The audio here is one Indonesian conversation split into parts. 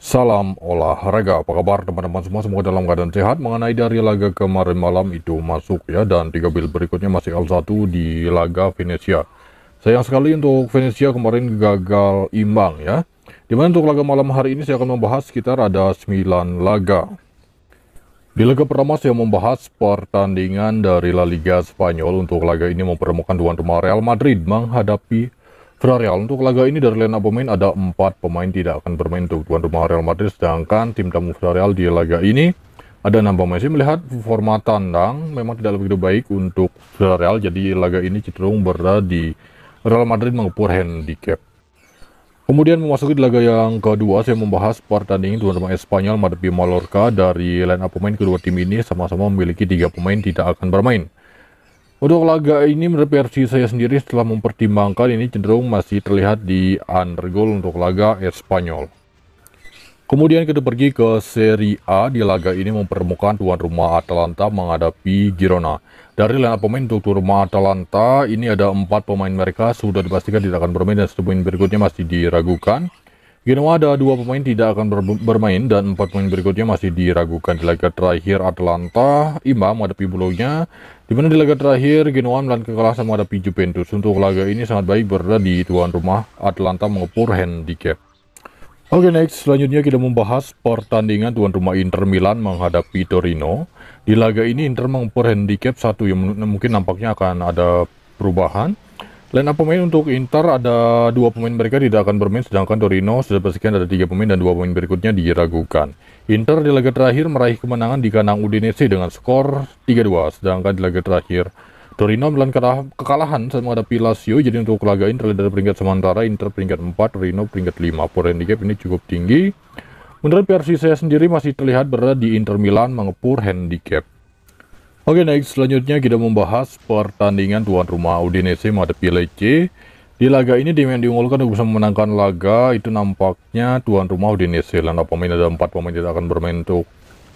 Salam olahraga, apa kabar teman-teman semua? Semoga dalam keadaan sehat. Mengenai dari laga kemarin malam itu masuk ya, dan 3 berikutnya masih L1 di laga Venezia. Sayang sekali untuk Venezia kemarin gagal imbang ya. Dimana untuk laga malam hari ini saya akan membahas sekitar ada 9 laga. Di laga pertama saya membahas pertandingan dari La Liga Spanyol. Untuk laga ini mempertemukan tuan rumah Real Madrid menghadapi Villarreal. Untuk laga ini dari line up pemain ada 4 pemain tidak akan bermain untuk tuan rumah Real Madrid, sedangkan tim tamu Villarreal di laga ini ada 6 pemain. Saya melihat format tandang memang tidak begitu baik untuk Villarreal, jadi laga ini cenderung berada di Real Madrid mengepur handicap. Kemudian memasuki laga yang kedua, saya membahas pertandingan tuan rumah Espanyol menghadapi Mallorca. Dari line up pemain kedua tim ini sama-sama memiliki 3 pemain tidak akan bermain. Untuk laga ini menurut versi saya sendiri setelah mempertimbangkan ini cenderung masih terlihat di under goal untuk laga Espanyol. Kemudian kita pergi ke Serie A. Di laga ini mempertemukan tuan rumah Atalanta menghadapi Girona. Dari line up pemain untuk tuan rumah Atalanta ini ada 4 pemain mereka sudah dipastikan tidak akan bermain dan 1 pemain berikutnya masih diragukan. Genoa ada 2 pemain tidak akan bermain dan 4 pemain berikutnya masih diragukan. Di laga terakhir Atalanta imbang menghadapi Bologna, di mana di laga terakhir Genoa menelan kekalahan menghadapi Juventus. Untuk laga ini sangat baik berada di tuan rumah Atalanta mengepur handicap. Oke, next selanjutnya kita membahas pertandingan tuan rumah Inter Milan menghadapi Torino. Di laga ini Inter mengepur handicap 1 yang mungkin nampaknya akan ada perubahan. Line up pemain untuk Inter ada 2 pemain mereka tidak akan bermain, sedangkan Torino sudah pastikan ada 3 pemain dan 2 pemain berikutnya diragukan. Inter di laga terakhir meraih kemenangan di kandang Udinese dengan skor 3-2, sedangkan di laga terakhir Torino menelan kekalahan saat menghadapi Lazio. Jadi untuk laga ini terlihat dari peringkat sementara Inter peringkat 4, Torino peringkat 5. For handicap ini cukup tinggi. Menurut versi saya sendiri masih terlihat berada di Inter Milan mengepur handicap. Oke, next selanjutnya kita membahas pertandingan tuan rumah Udinese menghadapi Lecce. Di laga ini tim yang diunggulkan untuk bisa memenangkan laga itu nampaknya tuan rumah Udinese. Line up pemain ada 4 pemain tidak akan bermain untuk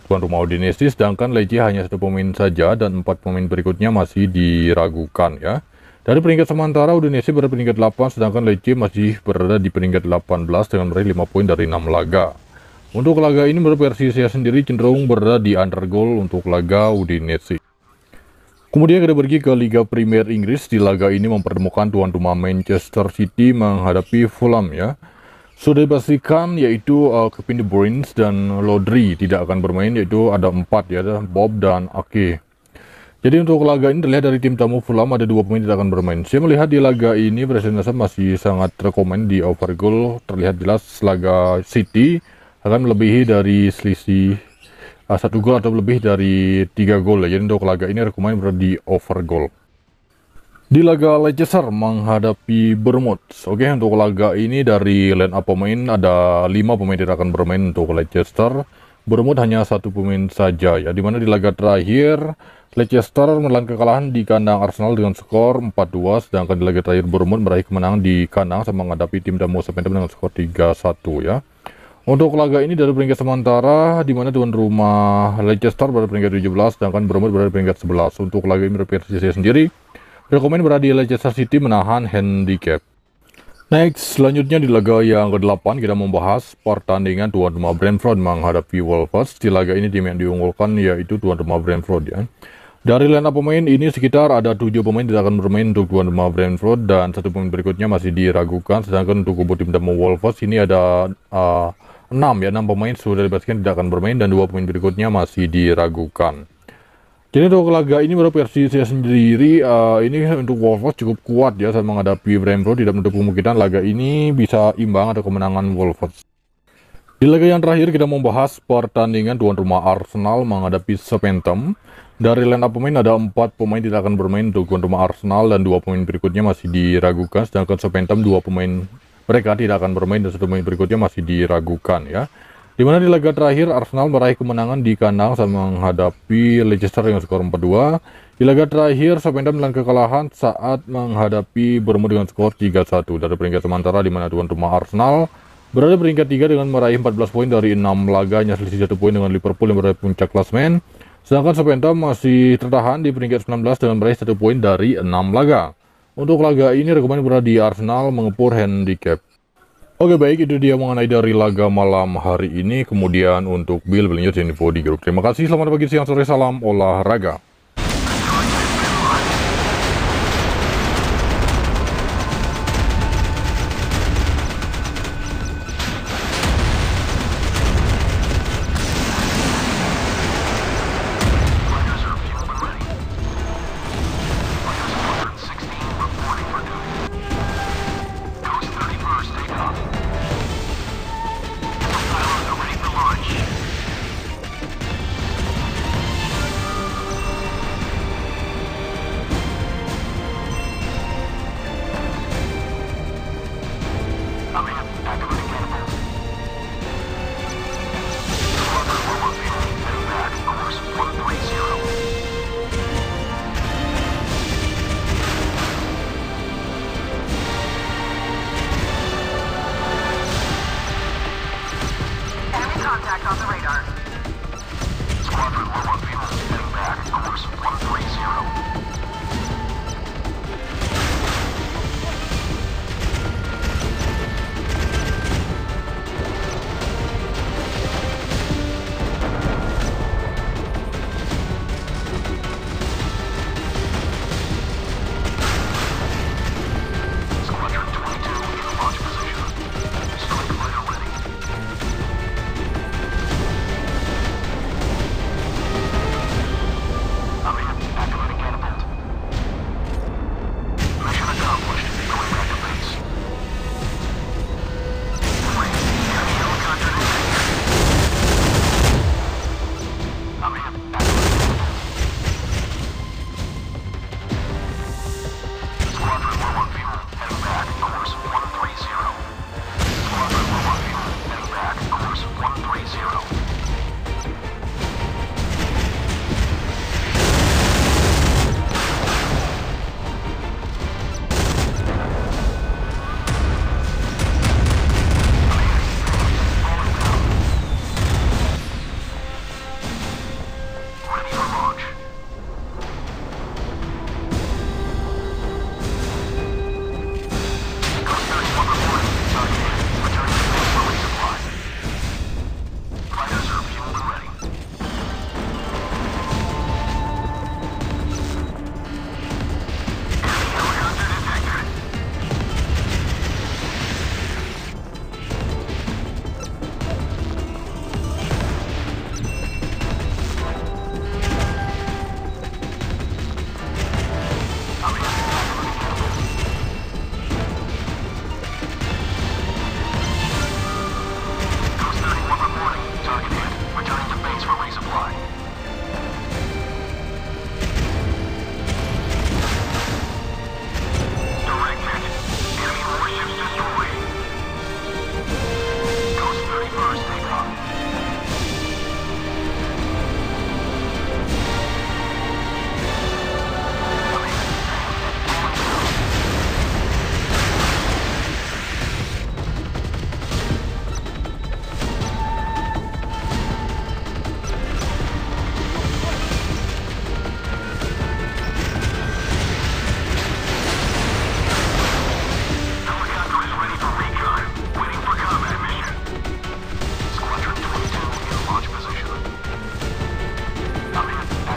tuan rumah Udinese, sedangkan Lecce hanya 1 pemain saja dan 4 pemain berikutnya masih diragukan ya. Dari peringkat sementara Udinese berada peringkat 8, sedangkan Lecce masih berada di peringkat 18 dengan meraih 5 poin dari 6 laga. Untuk laga ini menurut versi saya sendiri cenderung berada di under goal untuk laga Udinese. Kemudian kita pergi ke Liga Premier Inggris. Di laga ini mempertemukan tuan rumah Manchester City menghadapi Fulham ya. Sudah dipastikan yaitu Kevin De Bruyne dan Rodri tidak akan bermain, yaitu ada 4 ya, ada Bob dan Ake. Jadi untuk laga ini terlihat dari tim tamu Fulham ada 2 pemain tidak akan bermain. Saya melihat di laga ini presentase masih sangat rekomend di over goal. Terlihat jelas laga City akan melebihi dari selisih 1 gol atau lebih dari 3 gol ya. Jadi untuk laga ini rekomend berada di over goal. Di laga Leicester menghadapi Bournemouth. Oke, untuk laga ini dari line up pemain ada 5 pemain tidak akan bermain untuk Leicester. Bournemouth hanya 1 pemain saja ya. Dimana di laga terakhir Leicester menelan kekalahan di kandang Arsenal dengan skor 4-2, sedangkan di laga terakhir Bournemouth meraih kemenangan di kandang sama menghadapi tim tamu Southampton dengan skor 3-1 ya. Untuk laga ini dari peringkat sementara, di mana tuan rumah Leicester berada peringkat 17, sedangkan Bournemouth berada peringkat 11. Untuk laga ini versi saya sendiri rekomend berada di Leicester City menahan handicap. Next, selanjutnya di laga yang ke-8 kita membahas pertandingan tuan rumah Brentford menghadapi Wolves. Di laga ini tim yang diunggulkan yaitu tuan rumah Brentford ya. Dari line up pemain ini sekitar ada 7 pemain tidak akan bermain untuk tuan rumah Brentford dan 1 pemain berikutnya masih diragukan. Sedangkan untuk kubu tim tamu Wolves ini ada 6 ya, 6 pemain sudah dipastikan tidak akan bermain dan 2 pemain berikutnya masih diragukan. Jadi untuk laga ini menurut versi saya sendiri ini untuk Wolves cukup kuat ya saat menghadapi Brentford. Tidak menutup kemungkinan laga ini bisa imbang atau kemenangan Wolves. Di laga yang terakhir kita membahas pertandingan tuan rumah Arsenal menghadapi Southampton. Dari line up pemain ada 4 pemain tidak akan bermain untuk tuan rumah Arsenal dan 2 pemain berikutnya masih diragukan. Sedangkan Southampton 2 pemain mereka tidak akan bermain dan 1 pemain berikutnya masih diragukan ya. Dimana di laga terakhir Arsenal meraih kemenangan di kandang saat menghadapi Leicester dengan skor 4-2. Di laga terakhir Southampton menelan kekalahan saat menghadapi Bournemouth dengan skor 3-1. Dari peringkat sementara di mana tuan rumah Arsenal berada peringkat 3 dengan meraih 14 poin dari 6 laga, hanya selisih 1 poin dengan Liverpool yang berada puncak klasemen. Sedangkan Southampton masih tertahan di peringkat 19 dengan meraih 1 poin dari 6 laga. Untuk laga ini rekomend berada di Arsenal mengepur handicap. Oke baik, itu dia mengenai dari laga malam hari ini. Kemudian untuk Bill News info di grup. Terima kasih, selamat pagi, siang, sore, salam olahraga.